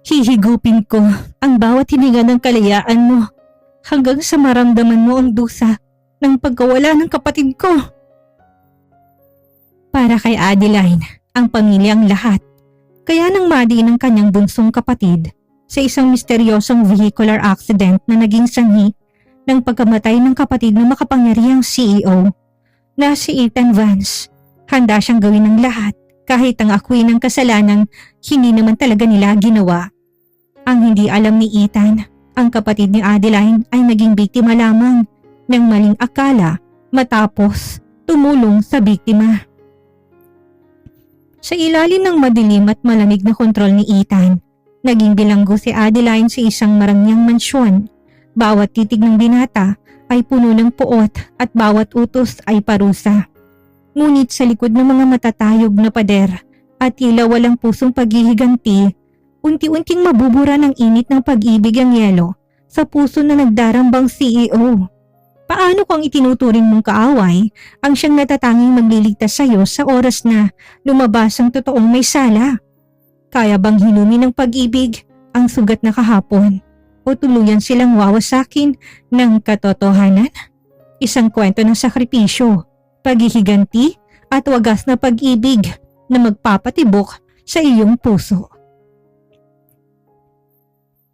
Hihigupin ko ang bawat hininga ng kalayaan mo hanggang sa maramdaman mo ang dusa ng pagkawala ng kapatid ko. Para kay Adeline, ang pamilya ang lahat. Kaya nang madiin ang kanyang bunsong kapatid sa isang misteryosong vehicular accident na naging sanhi ng pagkamatay ng kapatid ng makapangyarihang CEO na si Ethan Vance, handa siyang gawin ng lahat kahit ang akwin ng kasalanang hindi naman talaga nila ginawa. Ang hindi alam ni Ethan, ang kapatid ni Adeline ay naging biktima lamang ng maling akala matapos tumulong sa biktima. Sa ilalim ng madilim at malamig na kontrol ni Ethan, naging bilanggo si Adeline sa isang marangyang mansyon. Bawat titig ng binata ay puno ng puot at bawat utos ay parusa. Ngunit sa likod ng mga matatayog na pader at tila walang pusong paghihiganti, unti-unting mabubura ng init ng pag-ibig ang yelo sa puso na nagdarambang CEO. Paano kung itinuturing mong kaaway ang siyang natatanging magliligtas sa iyo sa oras na lumabas ang totoong may sala? Kaya bang hinumi ng pag-ibig ang sugat na kahapon o tuluyan silang wawasakin ng katotohanan? Isang kwento ng sakripisyo, paghihiganti at wagas na pag-ibig na magpapatibok sa iyong puso.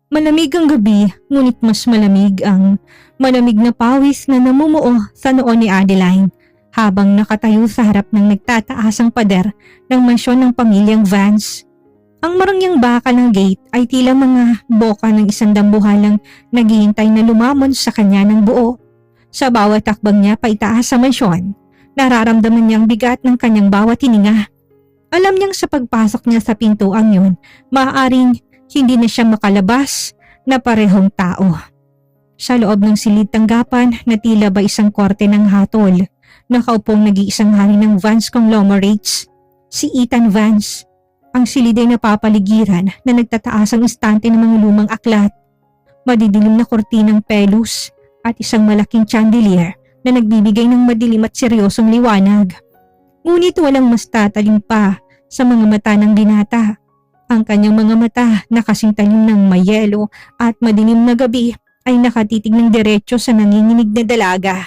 Malamig ang gabi, ngunit mas malamig ang malamig na pawis na namumuo sa noo ni Adeline habang nakatayo sa harap ng nagtataasang pader ng mansyon ng pamilyang Vance. Ang marangyang bakal ng gate ay tila mga boka ng isang dambuhalang naghihintay na lumamon sa kanya ng buo. Sa bawat takbang niya paitaas sa mansyon, nararamdaman niyang bigat ng kanyang bawat hininga. Alam niyang sa pagpasok niya sa pintuang yun, maaaring hindi na siya makalabas na parehong tao. Sa loob ng silid tanggapan na tila ba isang korte ng hatol, nakaupong nag-iisang hari ng Vance Conglomerates, si Ethan Vance. Ang silid ay napapaligiran na nagtataas ang istante ng mga lumang aklat, madidilim na kortinang pelus at isang malaking chandelier na nagbibigay ng madilim at seryosong liwanag. Ngunit walang mas tatalim pa sa mga mata ng binata. Ang kanyang mga mata na kasing talim ng mayelo at madilim na gabi ay nakatitig ng diretso sa nanginginig na dalaga.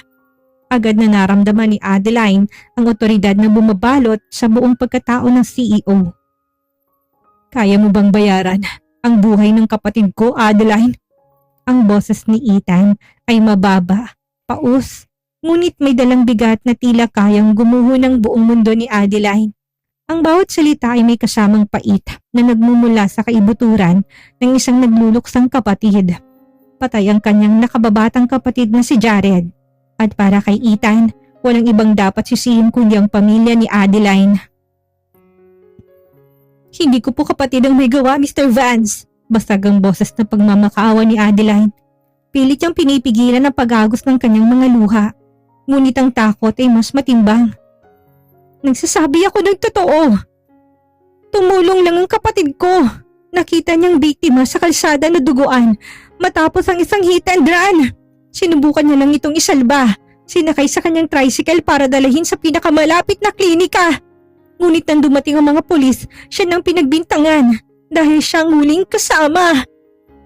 Agad na naramdaman ni Adeline ang otoridad na bumabalot sa buong pagkatao ng CEO. Kaya mo bang bayaran ang buhay ng kapatid ko, Adeline? Ang boses ni Ethan ay mababa, paus, ngunit may dalang bigat na tila kayang gumuho ng buong mundo ni Adeline. Ang bawat salita ay may kasamang pait na nagmumula sa kaibuturan ng isang nagluluksang kapatid. Patay ang kanyang nakababatang kapatid na si Jared. At para kay Ethan, walang ibang dapat sisihin kundi ang pamilya ni Adeline. Hindi ko po kapatid ang may gawa, Mr. Vance. Basag ang boses na pagmamakaawa ni Adeline. Pilit niyang pinipigilan ang pag-agos ng kanyang mga luha. Ngunit ang takot ay mas matimbang. Nagsasabi ako ng totoo. Tumulong lang ang kapatid ko. Nakita niyang biktima sa kalsada na duguan matapos ang isang hit and run. Sinubukan niya lang itong isalba. Sinakay sa kanyang tricycle para dalahin sa pinakamalapit na klinika. Ngunit nang dumating ang mga pulis, siya nang pinagbintangan dahil siya ang huling kasama.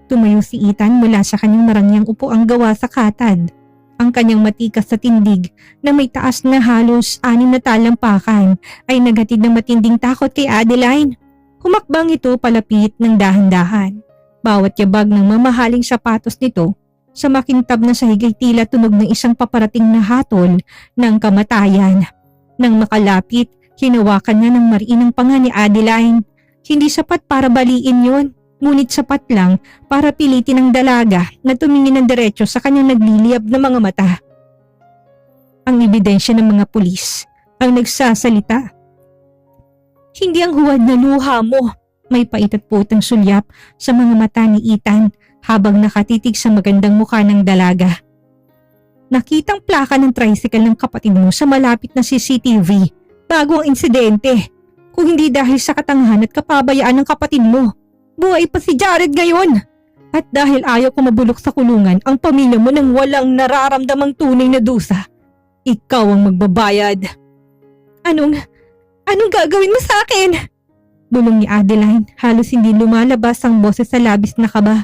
Tumayo si Ethan mula sa kanyang marangyang upuang gawa sa katad. Ang kanyang matikas sa tindig na may taas na halos 6 na talampakan ay naghatid ng matinding takot kay Adeline. Humakbang ito palapit ng dahan-dahan. Bawat yabag ng mamahaling sapatos nito sa makintab na sahig ay tila tunog ng isang paparating na hatol ng kamatayan. Nang makalapit, hinawakan niya ng mariinang panga ni Adeline. Hindi sapat para baliin yon. Ngunit sapat lang para pilitin ang dalaga na tumingin ng diretso sa kanyang nagliliyab na mga mata. Ang ebidensya ng mga pulis ang nagsasalita. Hindi ang huwad na luha mo. May pait at putang sulyap sa mga mata ni Ethan habang nakatitig sa magandang mukha ng dalaga. Nakitang plaka ng tricycle ng kapatid mo sa malapit na CCTV bago ang insidente. Kung hindi dahil sa katangahan at kapabayaan ng kapatid mo, buhay pa si Jared ngayon. At dahil ayaw ko mabulok sa kulungan ang pamilya mo nang walang nararamdamang tunay na dusa, ikaw ang magbabayad. Anong gagawin mo sa akin? Bulong ni Adeline, halos hindi lumalabas ang boses sa labis na kaba.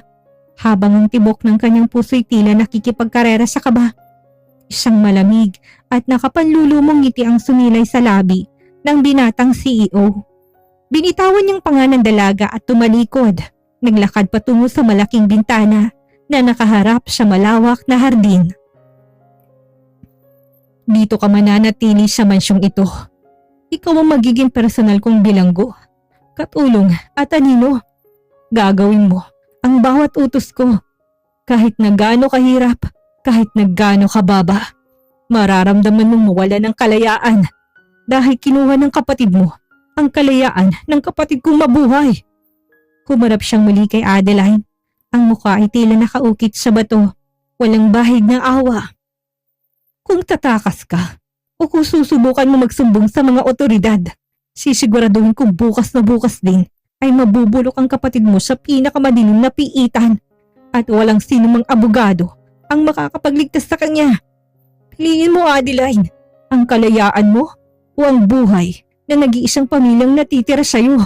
Habang ang tibok ng kanyang puso'y tila nakikipagkarera sa kaba. Isang malamig at nakapanlulumong ngiti ang sumilay sa labi ng binatang CEO. Binitawan niyang panga ng dalaga at tumalikod. Naglakad patungo sa malaking bintana na nakaharap sa malawak na hardin. Dito ka mananatili sa mansyong ito. Ikaw ang magiging personal kong bilanggo, katulong at anino. Gagawin mo ang bawat utos ko. Kahit na gaano kahirap, kahit na gaano kababa, mararamdaman mong mawala ng kalayaan dahil kinuha ng kapatid mo ang kalayaan ng kapatid kong mabuhay. Humarap siyang muli kay Adeline. Ang mukha ay tila nakaukit sa bato, walang bahid ng awa. Kung tatakas ka o kung susubukan mo magsumbong sa mga otoridad, sisiguraduhin kong bukas na bukas din ay mabubulok ang kapatid mo sa pinakamadilim na piitan at walang sinumang abogado ang makakapagligtas sa kanya. Piliin mo, Adeline, ang kalayaan mo o ang buhay na nag-iisang pamilyang natitira sa iyo.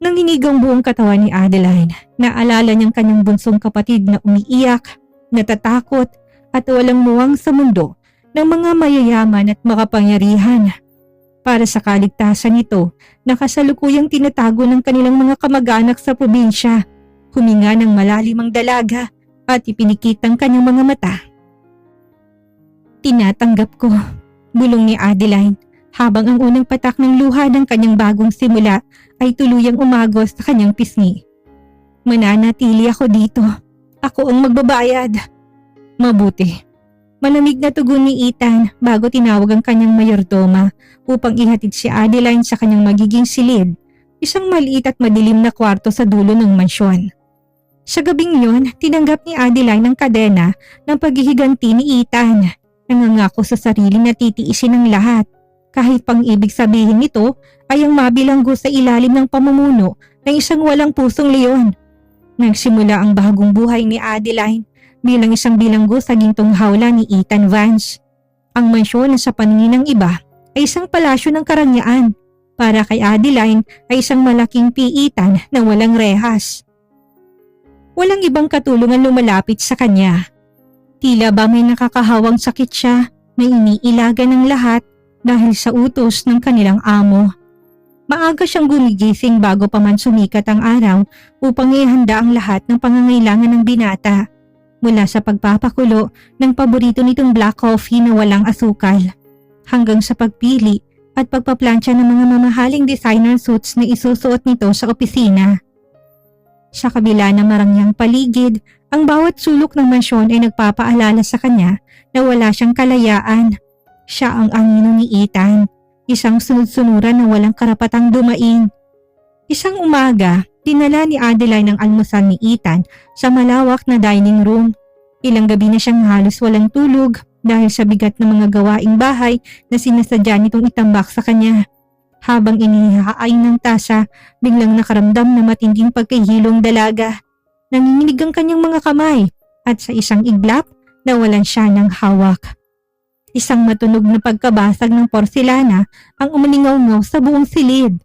Nanginig ang buong katawan ni Adeline. Naalala niyang kanyang bunsong kapatid na umiiyak, natatakot at walang muwang sa mundo ng mga mayayaman at makapangyarihan. Para sa kaligtasan nito, nakasalukuyang tinatago ng kanilang mga kamag-anak sa probinsya. Huminga ng malalim ang dalaga at ipinikit ang kanyang mga mata. Tinatanggap ko, bulong ni Adeline, habang ang unang patak ng luha ng kanyang bagong simula ay tuluyang umagos sa kanyang pisngi. Mananatili ako dito. Ako ang magbabayad. Mabuti. Malamig na tugon ni Ethan bago tinawag ang kanyang mayordoma upang ihatid si Adeline sa kanyang magiging silid, isang maliit at madilim na kwarto sa dulo ng mansyon. Sa gabing yon, tinanggap ni Adeline ang kadena ng paghihiganti ni Ethan. Nangangako sa sarili na titiisin ang lahat. Kahit pang ibig sabihin nito ay ang mabilanggo sa ilalim ng pamumuno ng isang walang pusong leon. Nagsimula ang bagong buhay ni Adeline bilang isang bilanggo sa gintong hawla ni Ethan Vance. Ang mansyon na sa paningin ng iba ay isang palasyo ng karangyaan. Para kay Adeline ay isang malaking piitan na walang rehas. Walang ibang katulungan lumalapit sa kanya. Tila ba may nakakahawang sakit siya na iniilaga ng lahat dahil sa utos ng kanilang amo. Maaga siyang gumigising bago pa man sumikat ang araw upang ihanda ang lahat ng pangangailangan ng binata. Mula sa pagpapakulo ng paborito nitong black coffee na walang asukal, hanggang sa pagpili at pagpaplansya ng mga mamahaling designer suits na isusuot nito sa opisina. Sa kabila ng marangyang paligid, ang bawat sulok ng mansyon ay nagpapaalala sa kanya na wala siyang kalayaan. Siya ang anino ni Ethan, isang sunod-sunuran na walang karapatang dumain. Isang umaga, dinala ni Adeline ang almusal ni Ethan sa malawak na dining room. Ilang gabi na siyang halos walang tulog dahil sa bigat ng mga gawaing bahay na sinasadya nitong itambak sa kanya. Habang inihahain ng tasa, biglang nakaramdam na matinding pagkahilong dalaga. Nanginginig ang kanyang mga kamay at sa isang iglap, nawalan siya ng hawak. Isang matunog na pagkabasag ng porselana ang umalingaw-ngaw sa buong silid.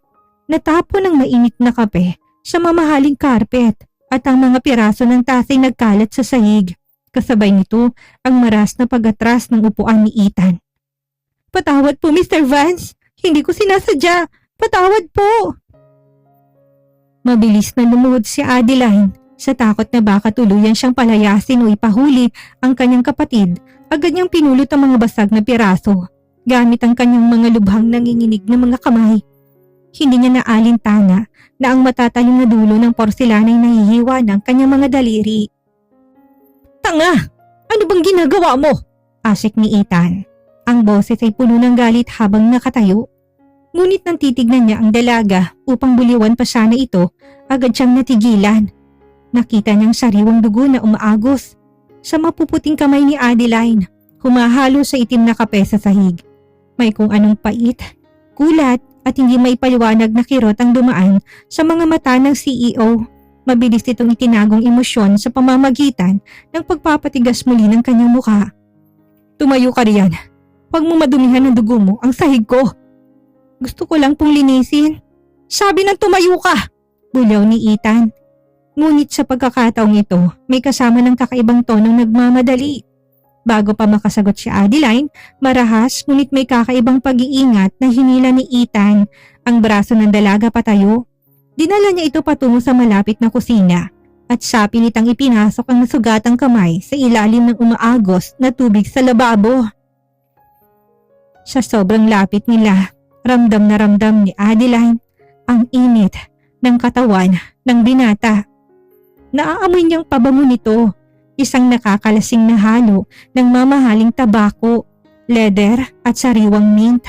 Natapon ng mainit na kape sa mamahaling karpet at ang mga piraso ng tasay nagkalat sa sahig. Kasabay nito ang maras na pag-atras ng upuan ni Ethan. "Patawad po, Mr. Vance. Hindi ko sinasadya. Patawad po." Mabilis na lumuhod si Adeline. Sa takot na baka tuluyan siyang palayasin o ipahuli ang kanyang kapatid, agad niyang pinulot ang mga basag na piraso gamit ang kanyang mga lubhang nanginginig na mga kamay. Hindi niya naalintana na ang matatalim na dulo ng porselana ay nahihiwa ng kanyang mga daliri. "Tanga! Ano bang ginagawa mo?" asik ni Ethan. Ang boses ay puno ng galit habang nakatayo. Ngunit nang titignan niya ang dalaga upang buliwan pa sana ito, agad siyang natigilan. Nakita niyang sariwang dugo na umaagos sa mapuputing kamay ni Adeline, humahalo sa itim na kape sa sahig. May kung anong pait, kulat at hindi maipaliwanag na kirot ang dumaan sa mga mata ng CEO. Mabilis itong itinagong emosyon sa pamamagitan ng pagpapatigas muli ng kanyang mukha. "Tumayo ka riyan. Huwag mo madumihan ng dugo mo ang sahig ko." Gusto ko lang pong linisin. Sabi ng tumayo ka! Bulyaw ni Ethan. Ngunit sa pagkakataong ito, may kasama ng kakaibang tonong nagmamadali. Bago pa makasagot si Adeline, marahas ngunit may kakaibang pag-iingat na hinila ni Ethan ang braso ng dalaga patayo. Dinala niya ito patungo sa malapit na kusina at sa pilitang ipinasok ang nasugatang kamay sa ilalim ng umaagos na tubig sa lababo. Sa sobrang lapit nila, ramdam na ramdam ni Adeline ang init ng katawan ng binata. Naaamoy niyang pabango nito, isang nakakalasing na halo ng mamahaling tabako, leather at sariwang mint.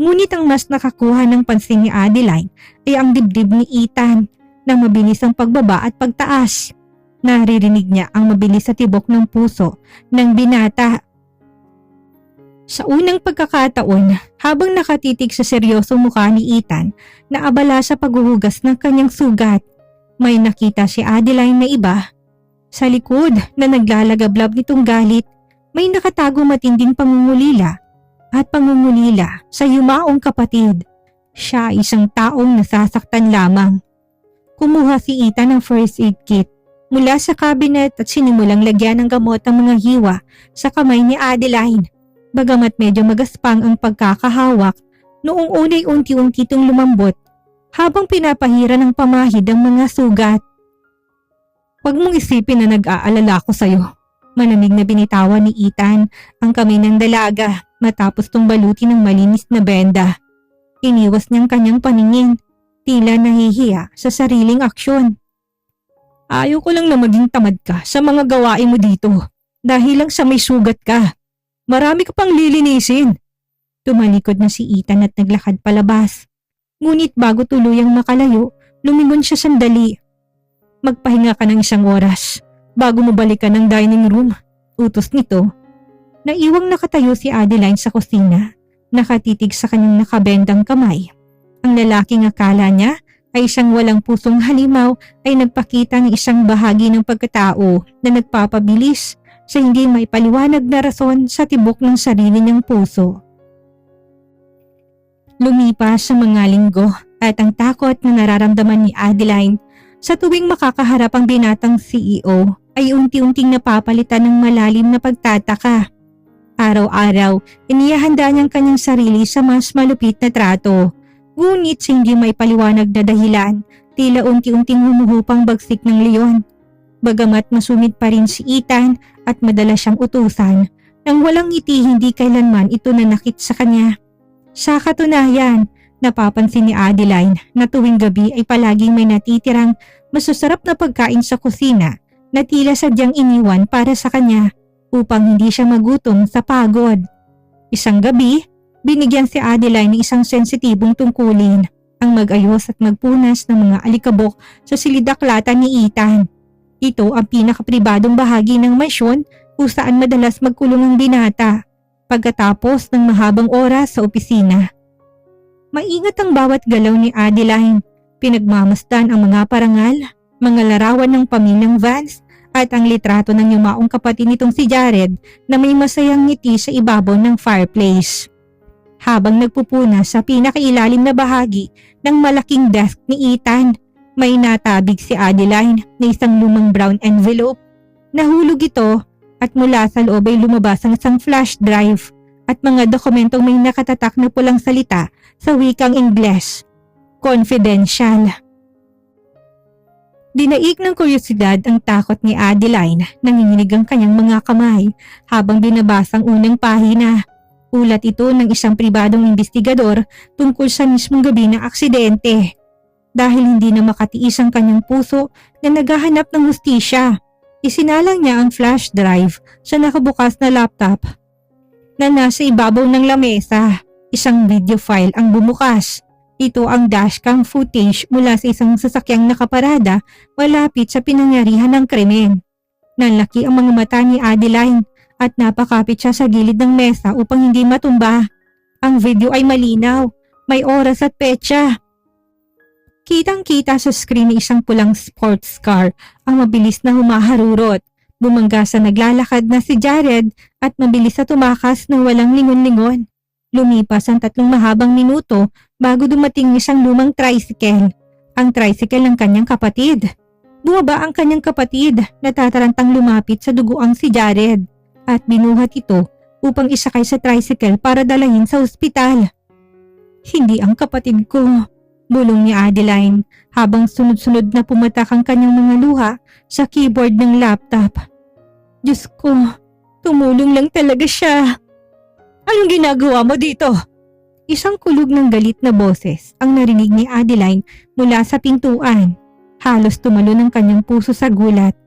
Ngunit ang mas nakakuha ng pansin ni Adeline ay ang dibdib ni Ethan na mabilis ang pagbaba at pagtaas. Naririnig niya ang mabilis sa tibok ng puso ng binata. Sa unang pagkakataon, habang nakatitig sa seryosong mukha ni Ethan na abala sa paghuhugas ng kanyang sugat, may nakita si Adeline na iba. Sa likod na naglalagablab nitong galit, may nakatago matinding pangungulila at pangungulila sa yumaong kapatid. Siya ay isang taong nasasaktan lamang. Kumuha si Ethan ng first aid kit mula sa cabinet at sinimulang lagyan ng gamot ang mga hiwa sa kamay ni Adeline. Bagamat medyo magaspang ang pagkakahawak, noong unay unti-unti itong lumambot habang pinapahira ng pamahid ang mga sugat. Huwag mong isipin na nag-aalala ko sa'yo. Malamig na binitawan ni Ethan ang kamay ng dalaga matapos tong balutin ng malinis na benda. Iniwas niyang kanyang paningin, tila nahihiya sa sariling aksyon. Ayaw ko lang na maging tamad ka sa mga gawain mo dito dahil lang sa may sugat ka. Marami ka pang lilinisin. Tumalikod na si Ethan at naglakad palabas. Ngunit bago tuluyang makalayo, lumingon siya sandali. Magpahinga ka ng 1 oras bago mo balikan ng dining room. Utos nito. Naiwang nakatayo si Adeline sa kusina, nakatitig sa kanyang nakabendang kamay. Ang lalaking akala niya ay isang walang pusong halimaw ay nagpakita ng isang bahagi ng pagkatao na nagpapabilis sa hindi may paliwanag na rason sa tibok ng sarili niyang puso. Lumipas sa mga linggo at ang takot na nararamdaman ni Adeline sa tuwing makakaharap ang binatang CEO ay unti-unting napapalitan ng malalim na pagtataka. Araw-araw, inihahanda niyang kanyang sarili sa mas malupit na trato. Ngunit sa hindi may paliwanag na dahilan, tila unti-unting humuhupang bagsik ng leon. Bagamat masumid pa rin si Ethan at madalas siyang utusan, nang walang ngiti hindi kailanman ito nanakit sa kanya. Sa katunayan, napapansin ni Adeline na tuwing gabi ay palaging may natitirang masasarap na pagkain sa kusina na tila sadyang iniwan para sa kanya upang hindi siya magutom sa pagod. Isang gabi, binigyan si Adeline ng isang sensitibong tungkulin, ang mag-ayos at magpunas ng mga alikabok sa silidaklatan ni Ethan. Ito ang pinakapribadong bahagi ng mansyon kung saan madalas magkulong ang binata pagkatapos ng mahabang oras sa opisina. Maingat ang bawat galaw ni Adeline, pinagmamasdan ang mga parangal, mga larawan ng pamilyang Vance at ang litrato ng yumaong kapatid nitong si Jared na may masayang ngiti sa ibabaw ng fireplace. Habang nagpupuna sa pinakailalim na bahagi ng malaking desk ni Ethan, may natabig si Adeline na isang lumang brown envelope. Nahulog ito at mula sa loob ay lumabas ang isang flash drive at mga dokumentong may nakatatak na pulang salita sa wikang Ingles. Confidential. Dinaig ng kuryosidad ang takot ni Adeline, nanginginig ang kanyang mga kamay habang binabasa ang unang pahina. Ulat ito ng isang pribadong investigador tungkol sa mismong gabi ng aksidente. Dahil hindi na makatiis ang kanyang puso na naghahanap ng hustisya, isinalang niya ang flash drive sa nakabukas na laptop na nasa ibabaw ng lamesa. Isang video file ang bumukas. Ito ang dashcam footage mula sa isang sasakyang nakaparada malapit sa pinangyarihan ng krimen. Nanlaki ang mga mata ni Adeline at napakapit siya sa gilid ng mesa upang hindi matumba. Ang video ay malinaw, may oras at petsa. Kitang-kita sa screen ni isang pulang sports car ang mabilis na humaharurot. Bumangga sa naglalakad na si Jared at mabilis na tumakas ng walang lingon-lingon. Lumipas ang 3 mahabang minuto bago dumating isang lumang tricycle. Ang tricycle ng kanyang kapatid. Bumaba ang kanyang kapatid na tatarantang lumapit sa duguang si Jared at binuhat ito upang isakay sa tricycle para dalahin sa ospital. Hindi ang kapatid ko, bulong ni Adeline habang sunod-sunod na pumatak ang kanyang mga luha sa keyboard ng laptop. Diyos ko, tumulong lang talaga siya. Anong ginagawa mo dito? Isang kulog ng galit na boses ang narinig ni Adeline mula sa pintuan. Halos tumalon ang kanyang puso sa gulat.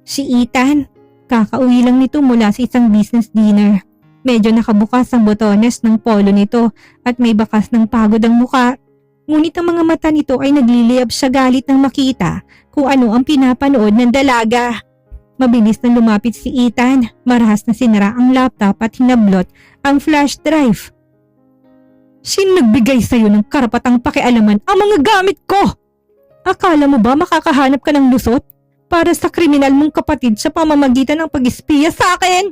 Si Ethan, kakauwi lang nito mula sa isang business dinner. Medyo nakabukas ang botones ng polo nito at may bakas ng pagod ang muka. Ngunit ang mga mata nito ay nagliliyab sa galit nang makita kung ano ang pinapanood ng dalaga. Mabilis na lumapit si Ethan, marahas na sinara ang laptop at hinablot ang flash drive. Sino nagbigay sa'yo ng karapatang pakialaman ang mga gamit ko? Akala mo ba makakahanap ka ng lusot para sa kriminal mong kapatid sa pamamagitan ng pag-espiya sa akin?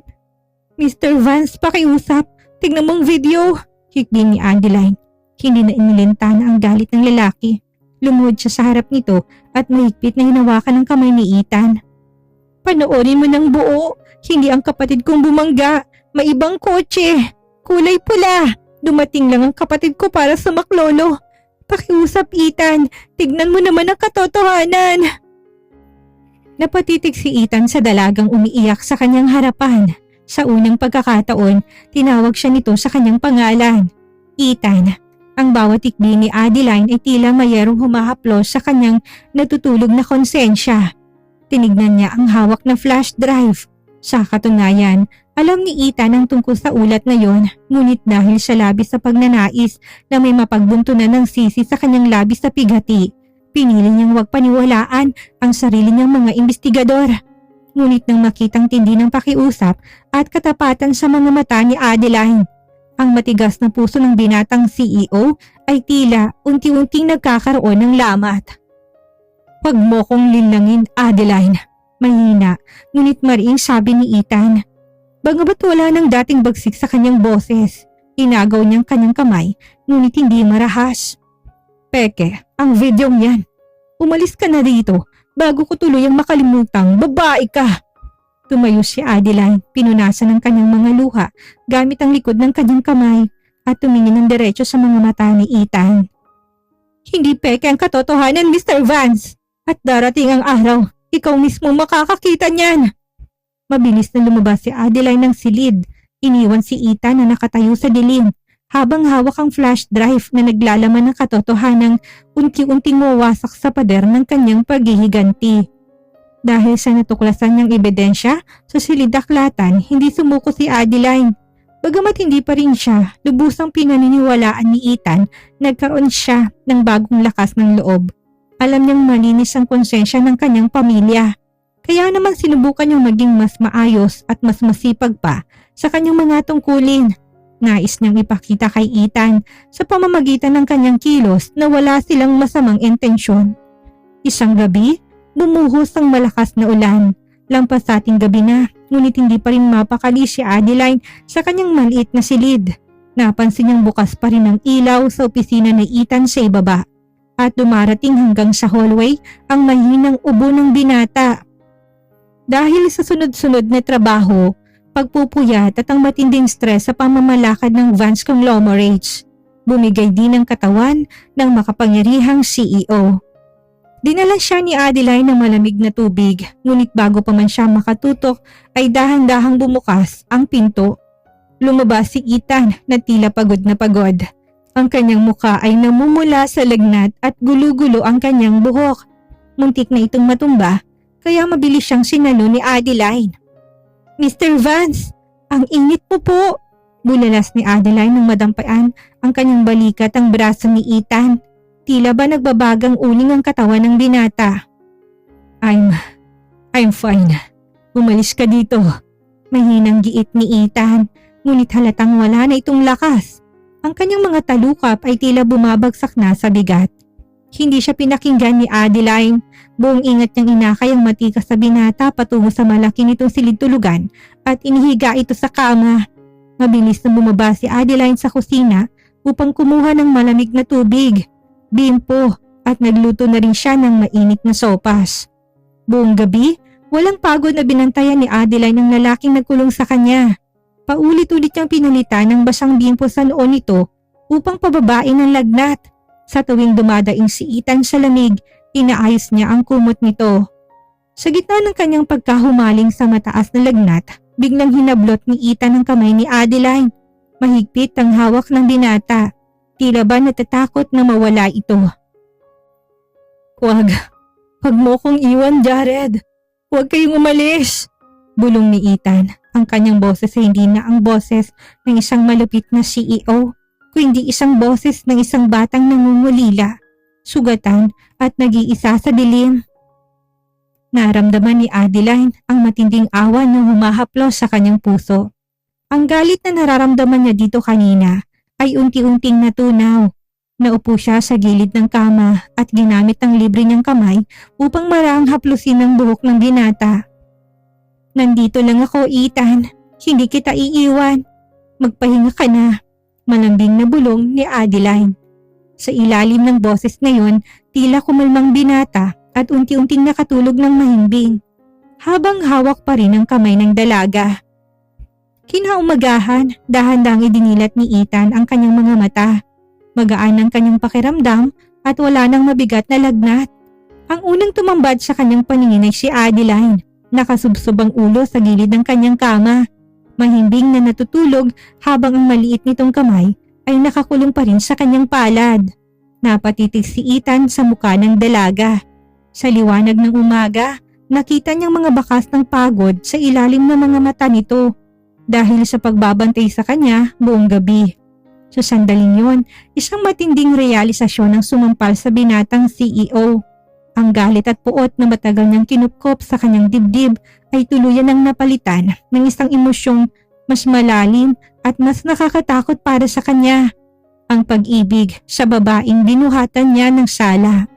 Mr. Vance, pakiusap. Tignan mong video. Hikbi ni Adeline. Hindi na inilintana ang galit ng lalaki. Lumuhod siya sa harap nito at mahigpit na hinawakan ang kamay ni Ethan. Panoorin mo ng buo. Hindi ang kapatid kong bumangga. May ibang kotse. Kulay pula. Dumating lang ang kapatid ko para sa maklolo. Pakiusap, Ethan. Tignan mo naman ang katotohanan. Napatitig si Ethan sa dalagang umiiyak sa kanyang harapan. Sa unang pagkakataon, tinawag siya nito sa kanyang pangalan. Ethan. Ang bawat tikbi ni Adeline ay tila mayroong humahaplos sa kanyang natutulog na konsensya. Tinignan niya ang hawak na flash drive. Sa katunayan, alam ni Ethan ang tungkol sa ulat na yon, ngunit dahil sa labis sa pagnanais na may mapagbuntunan ng sisi sa kanyang labis sa pighati, pinili niyang huwag paniwalaan ang sarili niyang mga investigador. Ngunit nang makitang tindi ng pakiusap at katapatan sa mga mata ni Adeline, ang matigas na puso ng binatang CEO ay tila unti-unting nagkakaroon ng lamat. Huwag mo kong linlangin, Adeline. Mahina, ngunit mariing sabi ni Ethan. Bagamat wala nang dating bagsik sa kanyang boses, inagaw niyang kanyang kamay, ngunit hindi marahas. Peke, ang videong yan. Umalis ka na dito bago ko tuluyang makalimutang babae ka. Tumayo si Adeline, pinunasan ng kanyang mga luha gamit ang likod ng kanyang kamay at tumingin ng diretso sa mga mata ni Ethan. Hindi peke ang katotohanan, Mr. Vance. At darating ang araw, ikaw mismo makakakita niyan. Mabilis na lumabas si Adeline ng silid. Iniwan si Ethan na nakatayo sa dilim habang hawak ang flash drive na naglalaman ng katotohanang unti-unting mawasak sa pader ng kanyang paghihiganti. Dahil sa natuklasan niyang ebidensya sa silid-aklatan, hindi sumuko si Adeline. Bagamat hindi pa rin siya lubusang pinaniniwalaan ni Ethan, nagkaroon siya ng bagong lakas ng loob. Alam niyang malinis ang konsensya ng kanyang pamilya. Kaya naman sinubukan niyang maging mas maayos at mas masipag pa sa kanyang mga tungkulin. Nais niyang ipakita kay Ethan sa pamamagitan ng kanyang kilos na wala silang masamang intensyon. Isang gabi, bumuhos ang malakas na ulan. Lampas sa ating gabi na, ngunit hindi pa rin mapakali si Adeline sa kanyang maliit na silid. Napansin niyang bukas pa rin ang ilaw sa opisina ni Ethan sa ibaba. At dumarating hanggang sa hallway ang mahinang ubo ng binata. Dahil sa sunod-sunod na trabaho, pagpupuyat at ang matinding stress sa pamamalakad ng Vance Conglomerates, bumigay din ang katawan ng makapangyarihang CEO. Dinala siya ni Adeline ng malamig na tubig, ngunit bago pa man siya makatutok ay dahan-dahang bumukas ang pinto. Lumabas si Ethan na tila pagod na pagod. Ang kanyang muka ay namumula sa lagnat at gulo-gulo ang kanyang buhok. Muntik na itong matumba, kaya mabilis siyang sinalo ni Adeline. Mr. Vance, ang init mo po! Bulalas ni Adeline nang madampayan ang kanyang balikat ang braso ni Ethan. Tila ba nagbabagang uling ang katawan ng binata. I'm fine. Umalis ka dito. Mahinang giit ni Ethan, ngunit halatang wala na itong lakas. Ang kanyang mga talukap ay tila bumabagsak na sa bigat. Hindi siya pinakinggan ni Adeline. Buong ingat niyang inakay ang matikas sa binata patungo sa malaki nitong silid-tulugan at inihiga ito sa kama. Mabilis na bumaba si Adeline sa kusina upang kumuha ng malamig na tubig, bimpo at nagluto na rin siya ng mainit na sopas. Buong gabi, walang pagod na binantayan ni Adeline ang lalaking nagkulong sa kanya. Paulit-ulit niyang pinalitan ng basang bimpo sa noo nito upang pababain ang lagnat. Sa tuwing dumadaing si Ethan sa lamig, inaayos niya ang kumot nito. Sa gitna ng kanyang pagkahumaling sa mataas na lagnat, biglang hinablot ni Ethan ang kamay ni Adeline. Mahigpit ang hawak ng binata. Tila ba natatakot na mawala ito. Huwag mo kong iwan, Jared. Huwag kayong umalis. Bulong ni Ethan. Ang kanyang boses ay hindi na ang boses ng isang malupit na CEO, kundi isang boses ng isang batang nangungulila, sugatan at nag-iisa sa dilim. Naramdaman ni Adeline ang matinding awa na humahaplos sa kanyang puso. Ang galit na nararamdaman niya dito kanina ay unti-unting natunaw. Naupo siya sa gilid ng kama at ginamit ang libre niyang kamay upang maraang haplusin ang buhok ng binata. Nandito lang ako, Ethan. Hindi kita iiwan. Magpahinga ka na. Malambing na bulong ni Adeline. Sa ilalim ng boses na yon, tila kumalmang binata at unti-unting nakatulog ng mahimbing, habang hawak pa rin ang kamay ng dalaga. Kinaumagahan, dahan-dahang idinilat ni Ethan ang kanyang mga mata. Magaan ang kanyang pakiramdam at wala nang mabigat na lagnat. Ang unang tumambad sa kanyang paningin ay si Adeline. Nakasubsob ang ulo sa gilid ng kanyang kama. Mahimbing na natutulog habang ang maliit nitong kamay ay nakakulong pa rin sa kanyang palad. Napatitig si Ethan sa mukha ng dalaga. Sa liwanag ng umaga, nakita niyang mga bakas ng pagod sa ilalim ng mga mata nito dahil sa pagbabantay sa kanya buong gabi. Sa sandaling yon, isang matinding realisasyon ang sumampal sa binatang CEO. Ang galit at puot na matagal niyang kinupkop sa kanyang dibdib ay tuluyan ng napalitan ng isang emosyong mas malalim at mas nakakatakot para sa kanya. Ang pag-ibig sa babaeng binuhatan niya ng sala.